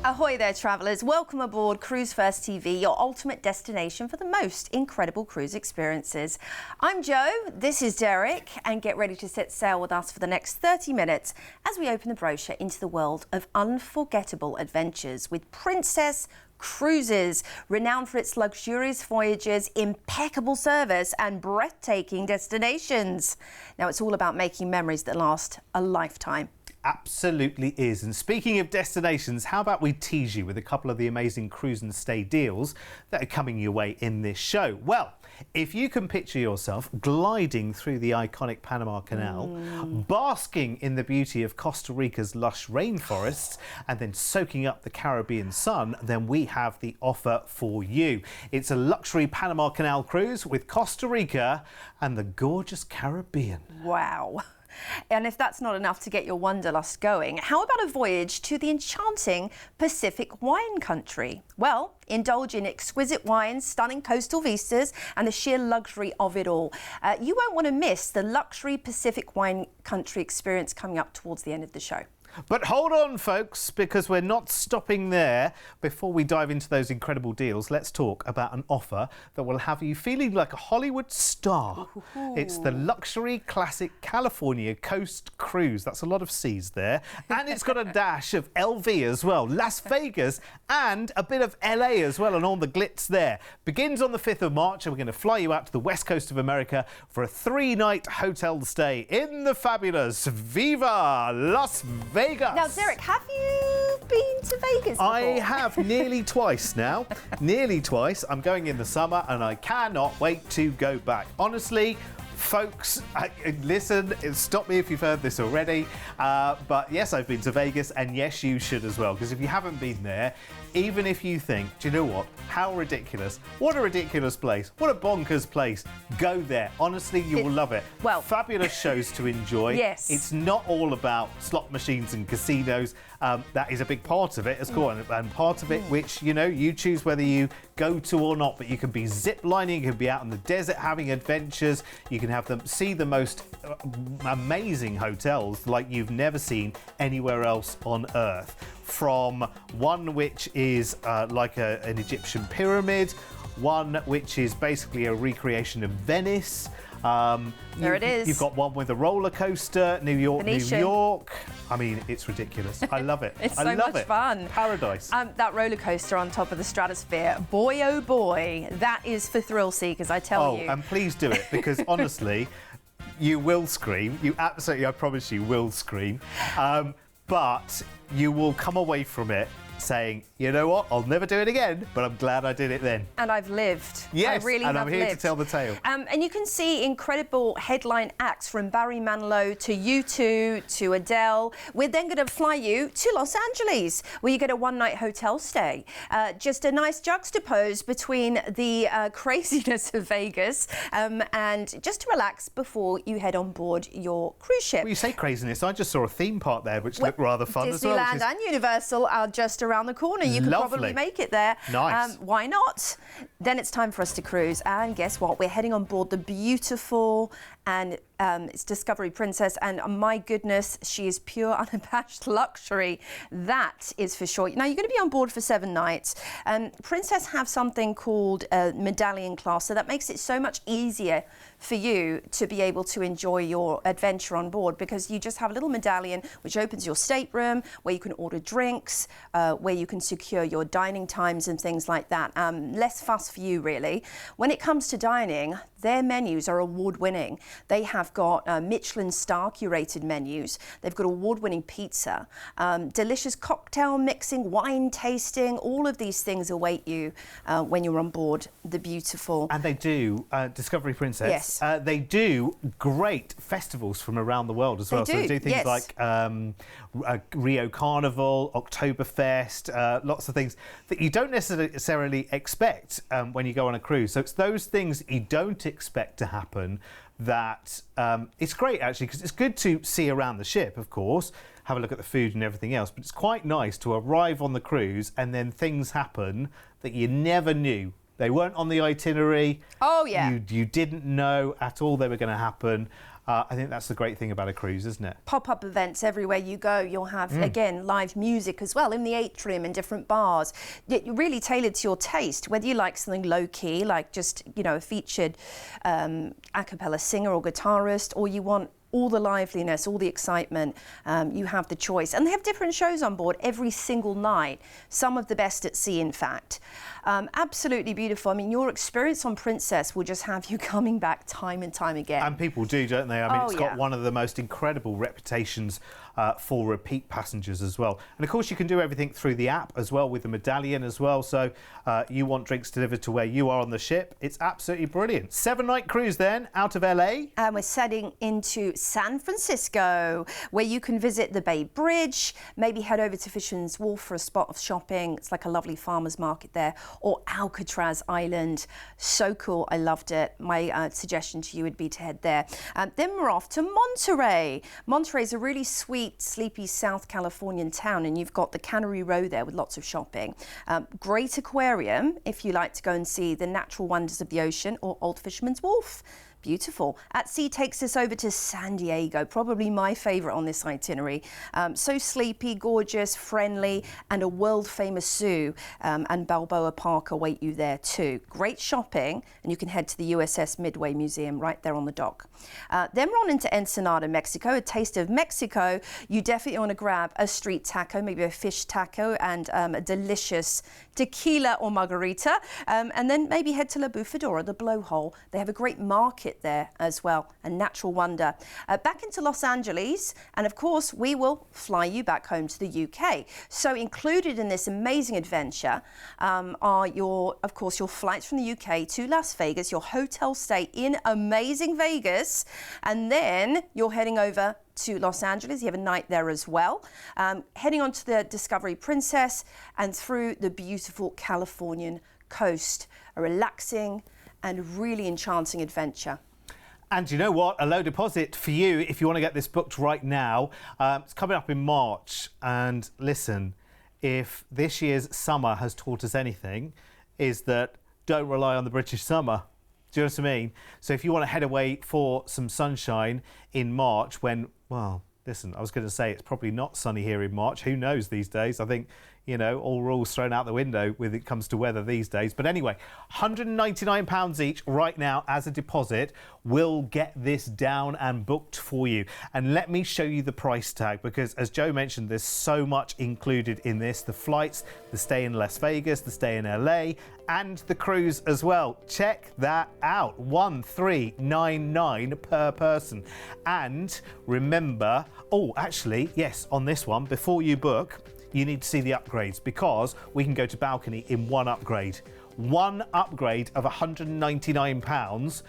Ahoy there, travellers. Welcome aboard Cruise1st TV, your ultimate destination for the most incredible cruise experiences. I'm Jo, this is Derek, and get ready to set sail with us for the next 30 minutes as we open the brochure into the world of unforgettable adventures with Princess Cruises, renowned for its luxurious voyages, impeccable service and breathtaking destinations. Now, it's all about making memories that last a lifetime. Absolutely is. And speaking of destinations, how about we tease you with a couple of the amazing cruise and stay deals that are coming your way in this show? Well, if you can picture yourself gliding through the iconic Panama Canal, basking in the beauty of Costa Rica's lush rainforests, and then soaking up the Caribbean sun, then we have the offer for you. It's a luxury Panama Canal cruise with Costa Rica and the gorgeous Caribbean. Wow. And if that's not enough to get your wanderlust going, how about a voyage to the enchanting Pacific wine country? Well, indulge in exquisite wines, stunning coastal vistas, and the sheer luxury of it all. You won't want to miss the luxury Pacific wine country experience coming up towards the end of the show. But hold on, folks, because we're not stopping there. Before we dive into those incredible deals, let's talk about an offer that will have you feeling like a Hollywood star. Ooh. It's the luxury classic California Coast Cruise. That's a lot of C's there. And it's got a dash of LV as well, Las Vegas, and a bit of LA as well, and all the glitz there. Begins on the 5th of March, and we're going to fly you out to the west coast of America for a 3-night hotel stay in the fabulous Viva Las Vegas. Now, Derek, have you been to Vegas before? I have nearly twice now. Nearly twice. I'm going in the summer and I cannot wait to go back. Honestly, folks, listen, stop me if you've heard this already. But yes, I've been to Vegas, and yes, you should as well. Because if you haven't been there, even if you think, do you know what? How ridiculous. What a ridiculous place. What a bonkers place. Go there. Honestly, you will love it. Well, fabulous shows to enjoy. Yes. It's not all about slot machines and casinos. That is a big part of it, as well, and part of it which, you know, you choose whether you go to or not, but you can be zip lining, you can be out in the desert having adventures, you can have them see the most amazing hotels like you've never seen anywhere else on Earth. From one which is like an Egyptian pyramid, one which is basically a recreation of Venice. There it is. You've got one with a roller coaster, New York, Venetian. New York. I mean, it's ridiculous. I love it. It's I so love much it. fun. Paradise. That roller coaster on top of the stratosphere, boy oh boy, that is for thrill seekers, I tell you. Oh, and please do it, because honestly, you will scream. You absolutely, I promise you, will scream. But you will come away from it saying, you know what, I'll never do it again, but I'm glad I did it then. And I've lived. Yes, I really and have I'm here lived. to tell the tale. And you can see incredible headline acts from Barry Manilow to U2 to Adele. We're then going to fly you to Los Angeles, where you get a one-night hotel stay. Just a nice juxtapose between the craziness of Vegas and just to relax before you head on board your cruise ship. Well, you say craziness. I just saw a theme park there, which looked rather fun as well. Disneyland and Universal are just around the corner. You could probably make it there. Nice. Why not? Then it's time for us to cruise, and guess what? We're heading on board the beautiful and it's Discovery Princess, and my goodness, she is pure unabashed luxury. That is for sure. Now, you're going to be on board for 7 nights. Princess have something called a medallion class, so that makes it so much easier for you to be able to enjoy your adventure on board, because you just have a little medallion which opens your stateroom, where you can order drinks, where you can secure your dining times and things like that. Less fuss for you, really. When it comes to dining, their menus are award-winning. They have got Michelin star curated menus. They've got award-winning pizza, delicious cocktail mixing, wine tasting. All of these things await you when you're on board the beautiful. And they do, Discovery Princess. Yes. They do great festivals from around the world as well. They So they do things yes. like Rio Carnival, Oktoberfest, lots of things that you don't necessarily expect when you go on a cruise. So it's those things you don't expect to happen that it's great, actually, because it's good to see around the ship, of course, have a look at the food and everything else, but it's quite nice to arrive on the cruise and then things happen that you never knew They weren't on the itinerary. Oh, yeah. You didn't know at all they were going to happen. I think that's the great thing about a cruise, isn't it? Pop-up events everywhere you go. You'll have, again, live music as well in the atrium in different bars. You're really tailored to your taste, whether you like something low-key, like just, you know, a featured a cappella singer or guitarist, or you want all the liveliness, all the excitement, you have the choice. And they have different shows on board every single night, some of the best at sea, in fact. Absolutely beautiful. I mean, your experience on Princess will just have you coming back time and time again. And people do, don't they? I mean, it's got one of the most incredible reputations for repeat passengers as well. And of course, you can do everything through the app as well with the medallion as well. So you want drinks delivered to where you are on the ship. It's absolutely brilliant. 7-night cruise then out of LA. And we're setting into San Francisco, where you can visit the Bay Bridge, maybe head over to Fisherman's Wharf for a spot of shopping. It's like a lovely farmer's market there, or Alcatraz Island. So cool. I loved it. My suggestion to you would be to head there. Then we're off to Monterey. Monterey is a really sweet, sleepy South Californian town, and you've got the Cannery Row there with lots of shopping. Great aquarium if you like to go and see the natural wonders of the ocean, or Old Fisherman's Wharf. Beautiful. At Sea takes us over to San Diego, probably my favourite on this itinerary. So sleepy, gorgeous, friendly, and a world-famous zoo and Balboa Park await you there too. Great shopping, and you can head to the USS Midway Museum right there on the dock. Then we're on into Ensenada, Mexico, a taste of Mexico. You definitely want to grab a street taco, maybe a fish taco, and a delicious tequila or margarita, and then maybe head to La Bufadora, the blowhole. They have a great market there as well, a natural wonder. Back into Los Angeles, and of course we will fly you back home to the UK. So included in this amazing adventure are your flights from the UK to Las Vegas, your hotel stay in amazing Vegas, and then you're heading over to Los Angeles. You have a night there as well. Heading on to the Discovery Princess and through the beautiful Californian coast. A relaxing and really enchanting adventure. And you know what? A low deposit for you if you want to get this booked right now. It's coming up in March. And listen, if this year's summer has taught us anything, is that don't rely on the British summer. Do you know what I mean? So if you want to head away for some sunshine in March when, well, listen, I was going to say it's probably not sunny here in March. Who knows these days? I think, you know, all rules thrown out the window when it comes to weather these days. But anyway, £199 each right now as a deposit will get this down and booked for you. And let me show you the price tag, because as Joe mentioned, there's so much included in this. The flights, the stay in Las Vegas, the stay in LA, and the cruise as well. Check that out. $1,399 per person. And remember, oh, actually, yes, on this one, before you book, you need to see the upgrades, because we can go to balcony in one upgrade. One upgrade of £199.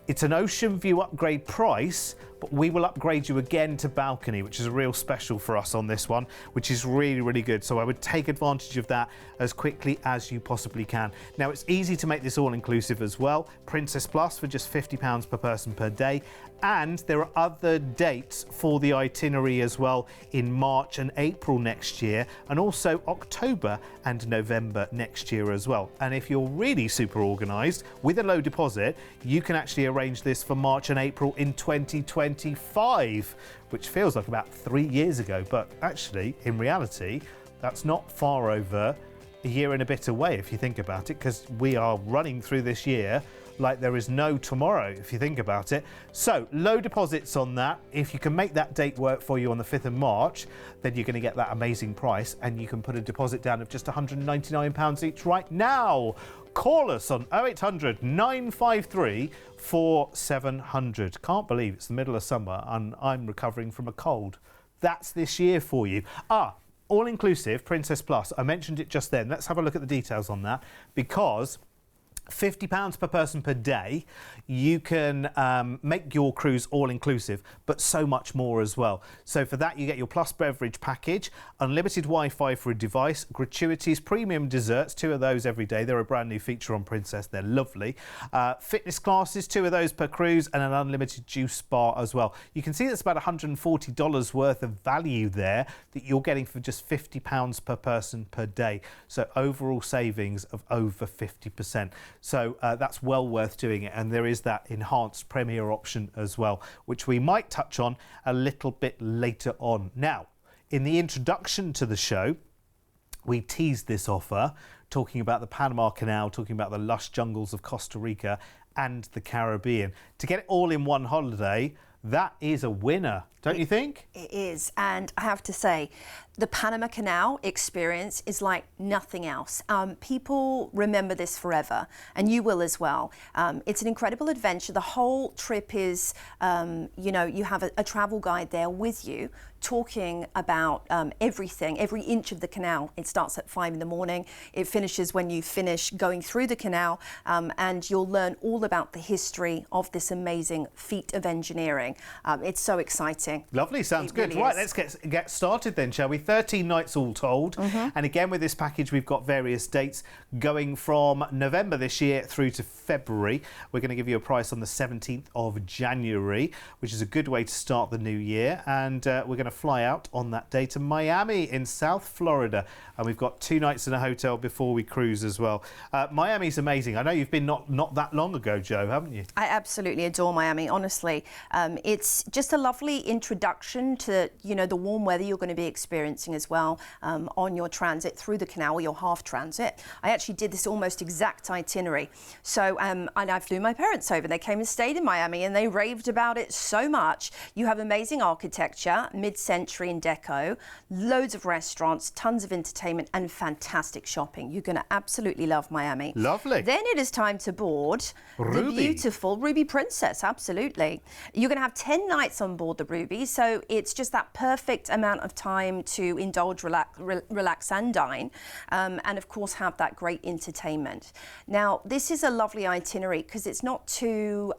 It's an ocean view upgrade price, but we will upgrade you again to balcony, which is a real special for us on this one, which is really, really good. So I would take advantage of that as quickly as you possibly can. Now, it's easy to make this all-inclusive as well. Princess Plus for just £50 per person per day. And there are other dates for the itinerary as well in March and April next year, and also October and November next year as well. And if you're really super organised with a low deposit, you can actually arrange this for March and April in 2025, which feels like about 3 years ago. But actually, in reality, that's not far over a year and a bit away if you think about it, because we are running through this year like there is no tomorrow, if you think about it. So low deposits on that. If you can make that date work for you on the 5th of March, then you're going to get that amazing price, and you can put a deposit down of just £199 each right now. Call us on 0800 953 4700. Can't believe it's the middle of summer and I'm recovering from a cold. That's this year for you. All-inclusive Princess Plus. I mentioned it just then. Let's have a look at the details on that, because £50 per person per day, you can make your cruise all-inclusive, but so much more as well. So for that, you get your Plus beverage package, unlimited Wi-Fi for a device, gratuities, premium desserts, 2 of those every day. They're a brand new feature on Princess. They're lovely. Fitness classes, 2 of those per cruise, and an unlimited juice bar as well. You can see that's about $140 worth of value there that you're getting for just £50 per person per day. So overall savings of over 50%. So that's well worth doing it. And there is that enhanced Premier option as well, which we might touch on a little bit later on. Now, in the introduction to the show, we teased this offer, talking about the Panama Canal, talking about the lush jungles of Costa Rica and the Caribbean. To get it all in one holiday, that is a winner, don't you think? It is, and I have to say, the Panama Canal experience is like nothing else. People remember this forever, and you will as well. It's an incredible adventure. The whole trip is, you have a travel guide there with you, talking about everything, every inch of the canal. It starts at 5 in the morning. It finishes when you finish going through the canal, and you'll learn all about the history of this amazing feat of engineering. It's so exciting. Lovely, sounds good. Really right, is. let's get started then, shall we? 13 nights all told. And again, with this package, we've got various dates going from November this year through to February. We're going to give you a price on the 17th of January, which is a good way to start the new year. And we're going to fly out on that day to Miami in South Florida. And we've got 2 nights in a hotel before we cruise as well. Miami's amazing. I know you've been not that long ago, Jo, haven't you? I absolutely adore Miami, honestly. It's just a lovely introduction to, the warm weather you're going to be experiencing as well on your transit through the canal, or your half transit. I actually did this almost exact itinerary. So, and I flew my parents over. They came and stayed in Miami, and they raved about it so much. You have amazing architecture, mid-century in deco, loads of restaurants, tons of entertainment, and fantastic shopping. You're going to absolutely love Miami. Lovely. Then it is time to board the beautiful Ruby Princess. Absolutely. You're going to have 10 nights on board the Ruby, so it's just that perfect amount of time to indulge, relax and dine, and of course have that great entertainment. Now, this is a lovely itinerary because it's not too,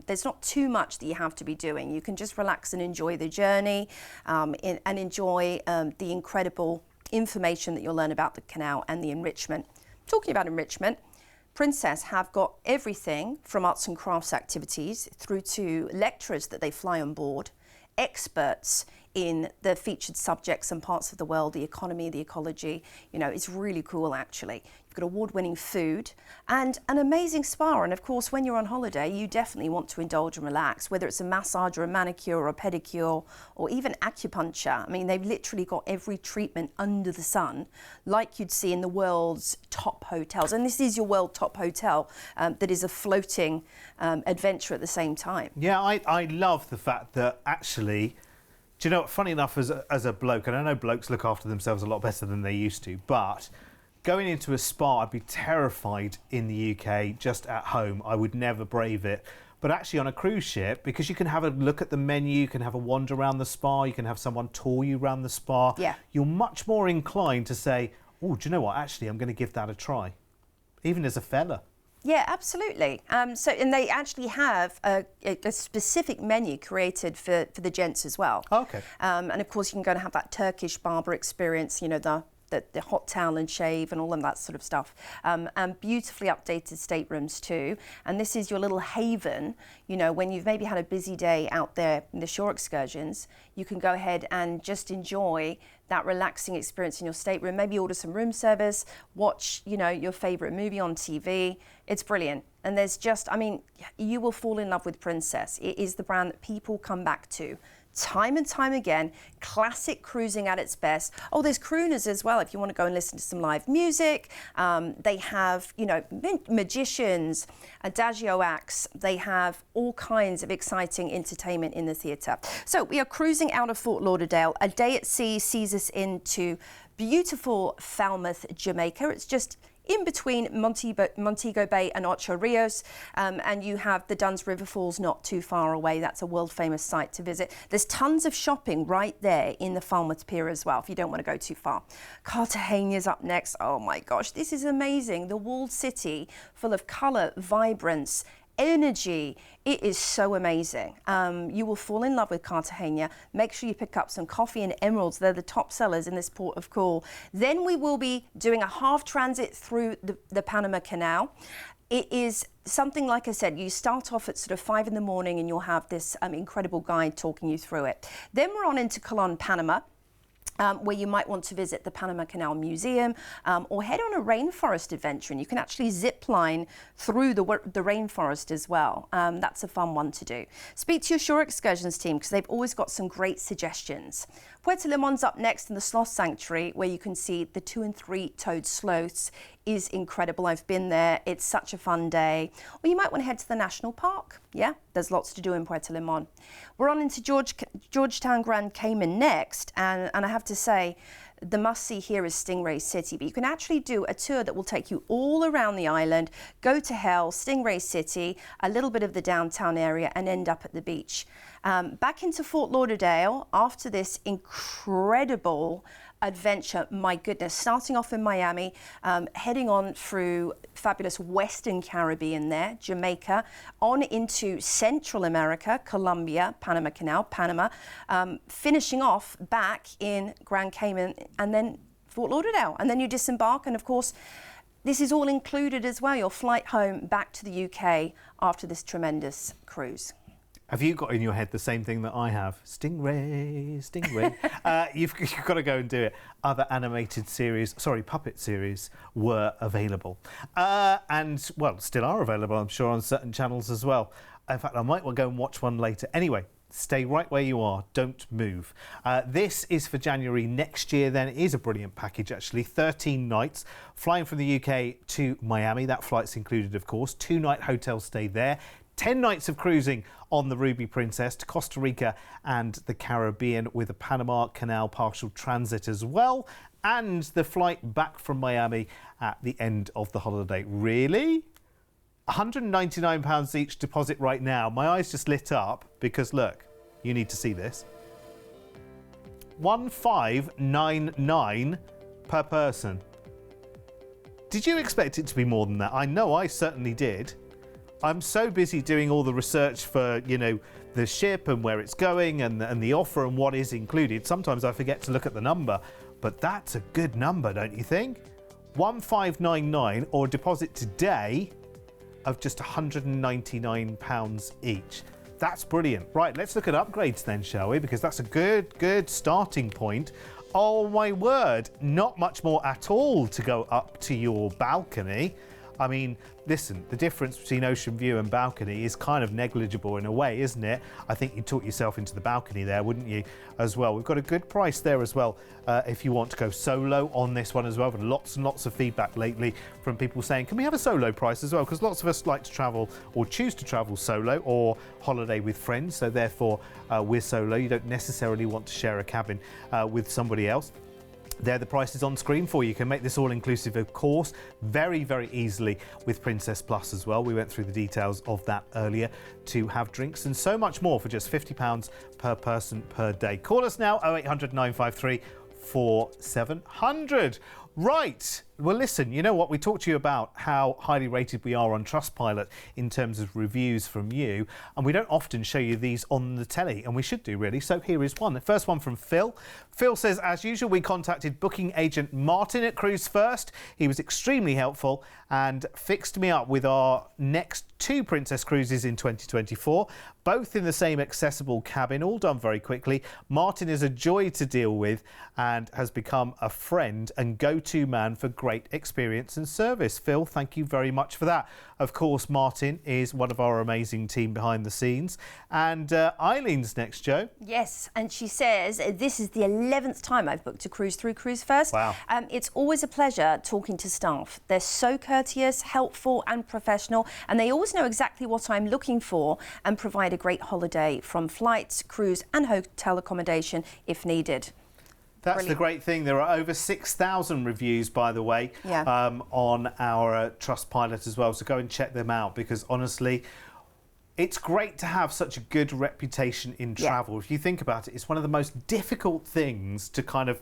there's not too much that you have to be doing. You can just relax and enjoy the journey, and enjoy the incredible information that you'll learn about the canal and the enrichment. Talking about enrichment, Princess have got everything from arts and crafts activities through to lecturers that they fly on board, experts in the featured subjects and parts of the world, the economy, the ecology. It's really cool, actually. You've got award-winning food and an amazing spa. And of course, when you're on holiday, you definitely want to indulge and relax, whether it's a massage or a manicure or a pedicure or even acupuncture. I mean, they've literally got every treatment under the sun, like you'd see in the world's top hotels. And this is your world top hotel that is a floating adventure at the same time. Yeah, I love the fact that actually, do you know what, funny enough, as a bloke, and I know blokes look after themselves a lot better than they used to, but going into a spa, I'd be terrified in the UK just at home. I would never brave it. But actually on a cruise ship, because you can have a look at the menu, you can have a wander around the spa, you can have someone tour you around the spa, you're much more inclined to say, oh, do you know what, actually, I'm going to give that a try, even as a fella. Yeah, absolutely. And they actually have a specific menu created for the gents as well. Okay. And of course, you can go and have that Turkish barber experience, the hot towel and shave and all of that sort of stuff. And beautifully updated staterooms too. And this is your little haven, when you've maybe had a busy day out there in the shore excursions, you can go ahead and just enjoy that relaxing experience in your stateroom, maybe order some room service, watch, your favorite movie on TV. It's brilliant. And there's just, you will fall in love with Princess. It is the brand that people come back to time and time again. Classic cruising at its best. Oh, there's crooners as well if you want to go and listen to some live music. They have, magicians, adagio acts. They have all kinds of exciting entertainment in the theatre. So we are cruising out of Fort Lauderdale. A day at sea sees us into beautiful Falmouth, Jamaica. It's just in between Montego Bay and Ocho Rios, and you have the Dunn's River Falls not too far away. That's a world famous site to visit. There's tons of shopping right there in the Falmouth Pier as well if you don't want to go too far. Cartagena's up next. Oh my gosh, this is amazing. The walled city full of colour, vibrance, energy. It is so amazing. You will fall in love with Cartagena. Make sure you pick up some coffee and emeralds. They're the top sellers in this port of call. Then we will be doing a half transit through the Panama Canal. It is something, like I said, you start off at sort of 5 in the morning and you'll have this incredible guide talking you through it. Then we're on into Colón, Panama. where you might want to visit the Panama Canal Museum or head on a rainforest adventure, and you can actually zip line through the rainforest as well. That's a fun one to do. Speak to your shore excursions team because they've always got some great suggestions. Puerto Limon's up next in the Sloth Sanctuary, where you can see the 2- and 3-toed sloths is incredible. I've been there. It's such a fun day. Or you might want to head to the National Park. Yeah, there's lots to do in Puerto Limon. We're on into Georgetown Grand Cayman next, and I have to say, the must-see here is Stingray City, but you can actually do a tour that will take you all around the island, go to Hell, Stingray City, a little bit of the downtown area, and end up at the beach. Back into Fort Lauderdale after this incredible adventure, my goodness, starting off in Miami, heading on through fabulous Western Caribbean there, Jamaica, on into Central America, Colombia, Panama Canal, Panama, finishing off back in Grand Cayman and then Fort Lauderdale. And then you disembark, and of course, this is all included as well, your flight home back to the UK after this tremendous cruise. Have you got in your head the same thing that I have? Stingray, Stingray. You've got to go and do it. Other animated series, puppet series were available. And, well, still are available, I'm sure, on certain channels as well. In fact, I might well go and watch one later. Anyway, stay right where you are. Don't move. This is for January next year then. It is a brilliant package, actually. 13 nights, flying from the UK to Miami. That flight's included, of course. 2-night hotel stay there. 10 nights of cruising on the Ruby Princess to Costa Rica and the Caribbean with a Panama Canal partial transit as well, and the flight back from Miami at the end of the holiday. Really? £199 each deposit right now. My eyes just lit up because, look, you need to see this. £1,599 per person. Did you expect it to be more than that? I know I certainly did. I'm so busy doing all the research for, you know, the ship and where it's going and the offer and what is included. Sometimes I forget to look at the number, but that's a good number, don't you think? 1,599 or a deposit today of just £199 each. That's brilliant. Right, let's look at upgrades then, shall we? Because that's a good starting point. Oh my word, not much more at all to go up to your balcony. I mean, listen, the difference between ocean view and balcony is kind of negligible in a way, isn't it? I think you'd talk yourself into the balcony there, wouldn't you, as well? We've got a good price there as well if you want to go solo on this one as well. But lots and lots of feedback lately from people saying, can we have a solo price as well? Because lots of us like to travel or choose to travel solo or holiday with friends. So therefore, we're solo. You don't necessarily want to share a cabin with somebody else. There, the price is on screen for you. You can make this all-inclusive, of course, very, very easily with Princess Plus as well. We went through the details of that earlier, to have drinks and so much more for just £50 per person per day. Call us now, 0800 953 4700. Right. Well, listen, you know what? We talked to you about how highly rated we are on Trustpilot in terms of reviews from you, and we don't often show you these on the telly, and we should do, really. So here is one. The first one from Phil. Phil says, as usual, we contacted booking agent Martin at Cruise1st. He was extremely helpful and fixed me up with our next 2 Princess cruises in 2024, both in the same accessible cabin, all done very quickly. Martin is a joy to deal with and has become a friend and go-to man for great experience and service. Phil, thank you very much for that. Of course, Martin is one of our amazing team behind the scenes. And Eileen's next, Joe. Yes, and she says, this is the 11th time I've booked a cruise through Cruise1st. Wow. It's always a pleasure talking to staff. They're so courteous, helpful and professional, and they always know exactly what I'm looking for and provide a great holiday from flights, cruise and hotel accommodation if needed. That's Brilliant. the great thing. There are over 6,000 reviews, by the way, on our Trustpilot as well. So go and check them out because, honestly, it's great to have such a good reputation in travel. If you think about it, it's one of the most difficult things to kind of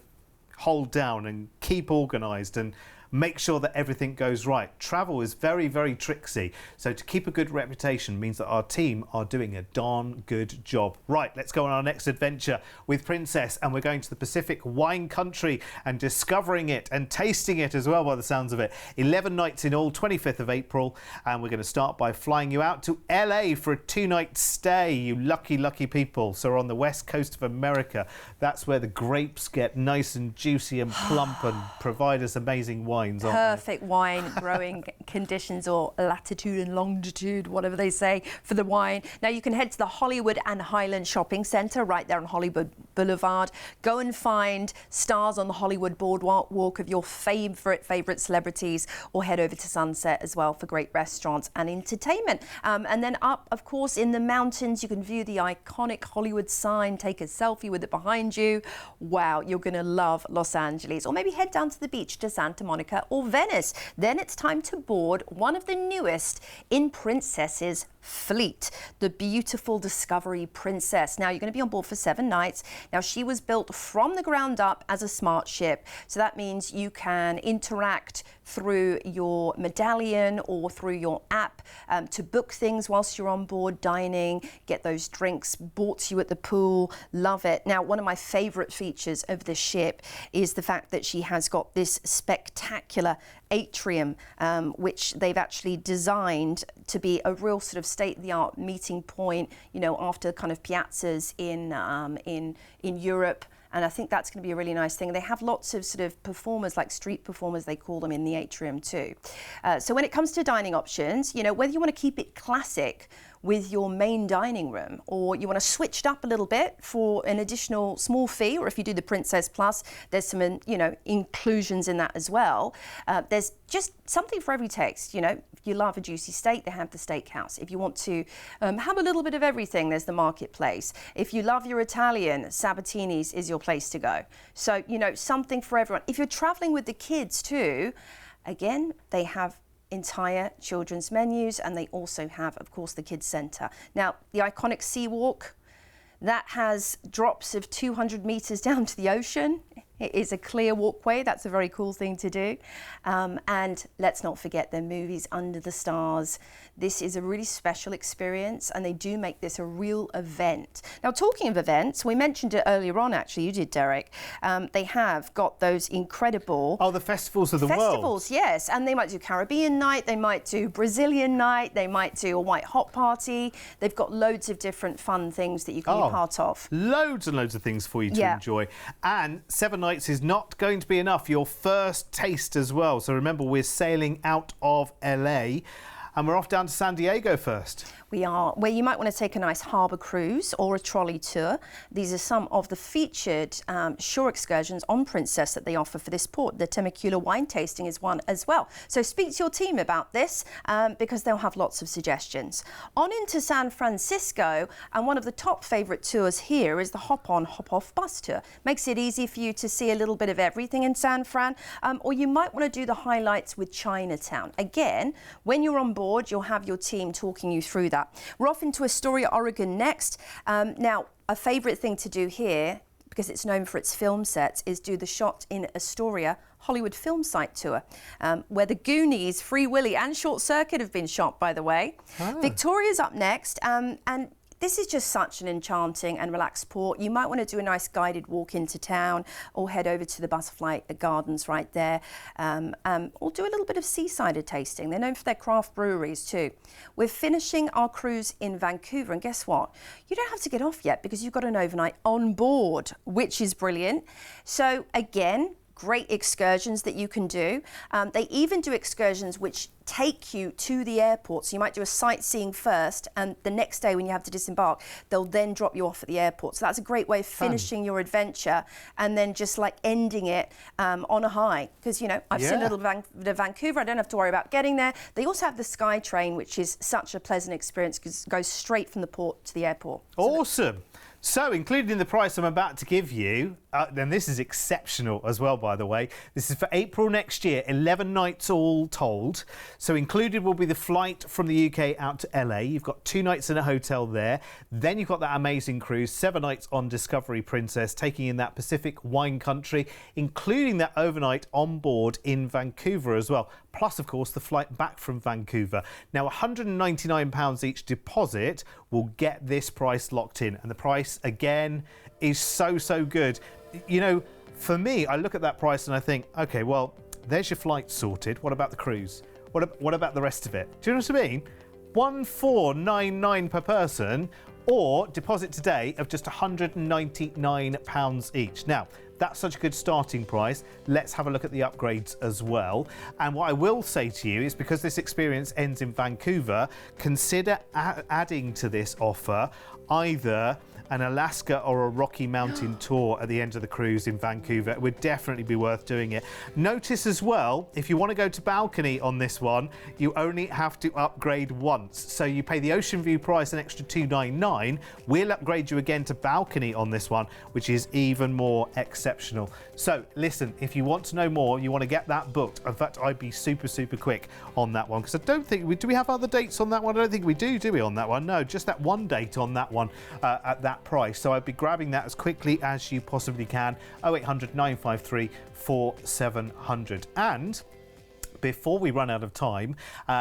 hold down and keep organised and make sure that everything goes right. Travel is very, very tricksy. So to keep a good reputation means that our team are doing a darn good job. Right, let's go on our next adventure with Princess, and we're going to the Pacific wine country and discovering it and tasting it as well by the sounds of it. 11 nights in all, 25th of April, and we're going to start by flying you out to LA for a 2-night stay, you lucky, lucky people. So we're on the west coast of America. That's where the grapes get nice and juicy and plump and provide us amazing wines, aren't they? Perfect wine growing conditions, or latitude and longitude, whatever they say, for the wine. Now you can head to the Hollywood and Highland Shopping Centre right there on Hollywood Boulevard. Go and find stars on the Hollywood boardwalk of your favourite celebrities, or head over to Sunset as well for great restaurants and entertainment. And then up, of course, in the mountains, you can view the iconic Hollywood sign, take a selfie with it behind you. Wow, you're going to love Los Angeles. Or maybe head down to the beach to Santa Monica or Venice. Then it's time to board one of the newest in Princess's fleet, the beautiful Discovery Princess. Now, you're going to be on board for 7 nights. Now, she was built from the ground up as a smart ship. So that means you can interact through your medallion or through your app to book things whilst you're on board, dining, get those drinks bought to you at the pool. Love it. Now, one of my favourite features of this ship is the fact that she has got this spectacular atrium, which they've actually designed to be a real sort of state-of-the-art meeting point, you know, after kind of piazzas in Europe. And I think that's going to be a really nice thing. They have lots of sort of performers, like street performers, they call them, in the atrium too. So when it comes to dining options, you know, whether you want to keep it classic with your main dining room, or you want to switch it up a little bit for an additional small fee, or if you do the Princess Plus, there's some, you know, inclusions in that as well. There's just something for every taste, you know. If you love a juicy steak, they have the steakhouse. If you want to have a little bit of everything, there's the marketplace. If you love your Italian, Sabatini's is your place to go. So, you know, something for everyone. If you're traveling with the kids too, again, they have entire children's menus, and they also have, of course, the kids centre. Now, the iconic Sea Walk, that has drops of 200 metres down to the ocean. It is a clear walkway. That's a very cool thing to do. And let's not forget their movies Under the Stars. This is a really special experience, and they do make this a real event. Now, talking of events, we mentioned it earlier on, actually, you did, Derek. They have got those incredible... Oh, the festivals of the world. Festivals, yes. And they might do Caribbean night, they might do Brazilian night, they might do a white hot party. They've got loads of different fun things that you can be part of. Loads and loads of things for you to enjoy. And 7 nights is not going to be enough. Your first taste as well. So remember, we're sailing out of LA and we're off down to San Diego first. We are, where you might want to take a nice harbour cruise or a trolley tour. These are some of the featured shore excursions on Princess that they offer for this port. The Temecula wine tasting is one as well. So speak to your team about this because they'll have lots of suggestions. On into San Francisco, and one of the top favourite tours here is the hop-on, hop-off bus tour. Makes it easy for you to see a little bit of everything in San Fran, or you might want to do the highlights with Chinatown. Again, when you're on board, you'll have your team talking you through that. We're off into Astoria, Oregon next. Now, a favourite thing to do here, because it's known for its film sets, is do the Shot in Astoria Hollywood film site tour, where the Goonies, Free Willy and Short Circuit have been shot, by the way. Victoria's up next, and this is just such an enchanting and relaxed port. You might want to do a nice guided walk into town, or head over to the Butterfly Gardens right there, or do a little bit of seaside tasting. They're known for their craft breweries too. We're finishing our cruise in Vancouver, and guess what? You don't have to get off yet because you've got an overnight on board, which is brilliant. So again, great excursions that you can do. They even do excursions which take you to the airport. So you might do a sightseeing first, and the next day when you have to disembark, they'll then drop you off at the airport. So that's a great way of finishing your adventure and then just like ending it on a high. Because, you know, I've seen a little bit of Vancouver. I don't have to worry about getting there. They also have the Sky Train, which is such a pleasant experience because it goes straight from the port to the airport. Awesome. So included in the price I'm about to give you, and this is exceptional as well, by the way. This is for April next year, 11 nights all told. So included will be the flight from the UK out to LA. You've got 2 nights in a hotel there. Then you've got that amazing cruise, 7 nights on Discovery Princess, taking in that Pacific wine country, including that overnight on board in Vancouver as well. Plus, of course, the flight back from Vancouver. Now, £199 each deposit will get this price locked in. And the price, again, is so good. You know, for me, I look at that price and I think, OK, well, there's your flight sorted. What about the cruise? What about the rest of it? Do you know what I mean? 1,499 per person, or deposit today of just £199 each. Now, that's such a good starting price. Let's have a look at the upgrades as well. And what I will say to you is, because this experience ends in Vancouver, consider adding to this offer either an Alaska or a Rocky Mountain tour at the end of the cruise in Vancouver. It would definitely be worth doing it. Notice as well, if you want to go to balcony on this one, you only have to upgrade once. So you pay the ocean view price an extra $299. We'll upgrade you again to balcony on this one, which is even more exceptional. So listen, if you want to know more, you want to get that booked. In fact, I'd be super quick on that one, because I don't think do we have other dates on that one? I don't think we do we on that one? No, just that one date on that one at that price. So I'd be grabbing that as quickly as you possibly can. 0800 953 4700. And before we run out of time,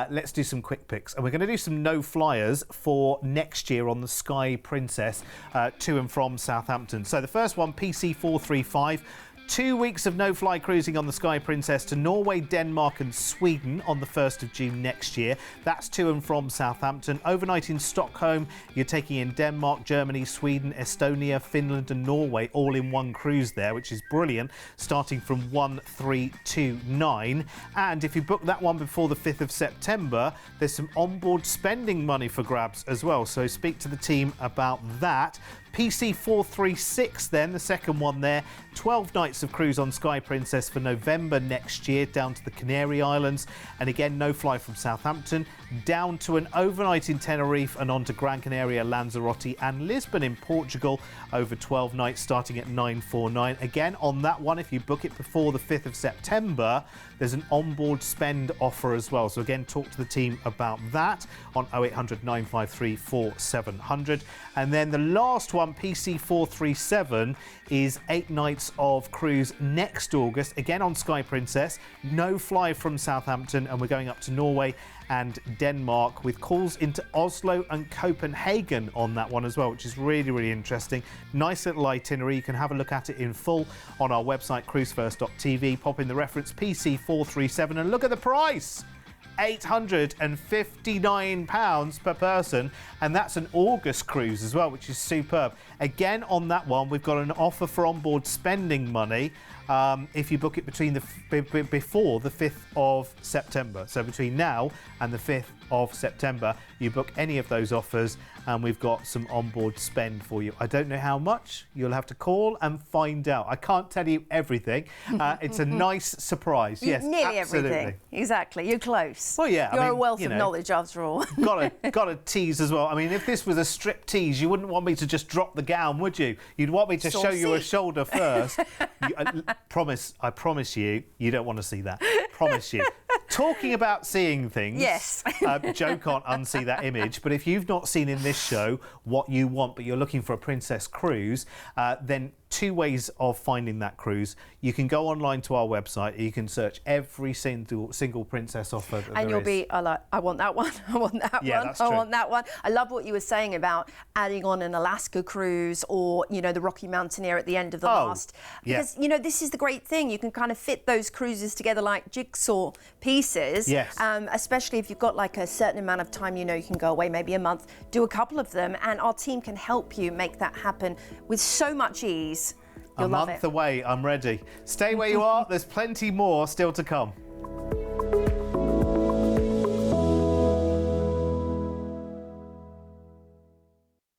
let's do some quick picks. And we're going to do some no flyers for next year on the Sky Princess to and from Southampton. So the first one, PC435. 2 weeks of no-fly cruising on the Sky Princess to Norway, Denmark and Sweden on the 1st of June next year. That's to and from Southampton. Overnight in Stockholm, you're taking in Denmark, Germany, Sweden, Estonia, Finland and Norway all in one cruise there, which is brilliant, starting from 1329. And if you book that one before the 5th of September, there's some onboard spending money for grabs as well. So speak to the team about that. PC436 then, the second one there, 12 nights of cruise on Sky Princess for November next year down to the Canary Islands, and again no fly from Southampton, down to an overnight in Tenerife and on to Gran Canaria, Lanzarote and Lisbon in Portugal over 12 nights starting at 949. Again on that one, if you book it before the 5th of September, there's an onboard spend offer as well. So again, talk to the team about that on 0800 953 4700. And then the last one, PC437, is 8 nights of cruise next August, again on Sky Princess, no fly from Southampton, and we're going up to Norway and Denmark with calls into Oslo and Copenhagen on that one as well, which is really interesting. Nice little itinerary. You can have a look at it in full on our website, Cruise1st.tv. Pop in the reference PC437 and look at the price. £859 per person, and that's an August cruise as well, which is superb. Again on that one, we've got an offer for onboard spending money if you book it before the 5th of September. So between now and the 5th of September, you book any of those offers and we've got some onboard spend for you. I don't know how much. You'll have to call and find out. I can't tell you everything. It's a nice surprise. Yes, nearly absolutely. Everything. Exactly. You're close. Well, yeah. You're a wealth of knowledge after all. Got to tease as well. I mean, if this was a strip tease, you wouldn't want me to just drop the gown, would you? You'd want me to show you a shoulder first. I promise you, you don't want to see that. Promise you. Talking about seeing things, yes. Joe can't unsee that image, but if you've not seen in this show what you want, but you're looking for a princess cruise, then 2 ways of finding that cruise. You can go online to our website, you can search every single princess offer that and you'll be like, I want that one, I want that one, that's true. I want that one. I love what you were saying about adding on an Alaska cruise or, you know, the Rocky Mountaineer at the end of the last. Because, you know, this is the great thing. You can kind of fit those cruises together like jigsaw pieces. Yes. Especially if you've got like a certain amount of time, you know, you can go away maybe a month, do a couple of them, and our team can help you make that happen with so much ease. You'll love it. A month away, I'm ready. Stay where you are. There's plenty more still to come.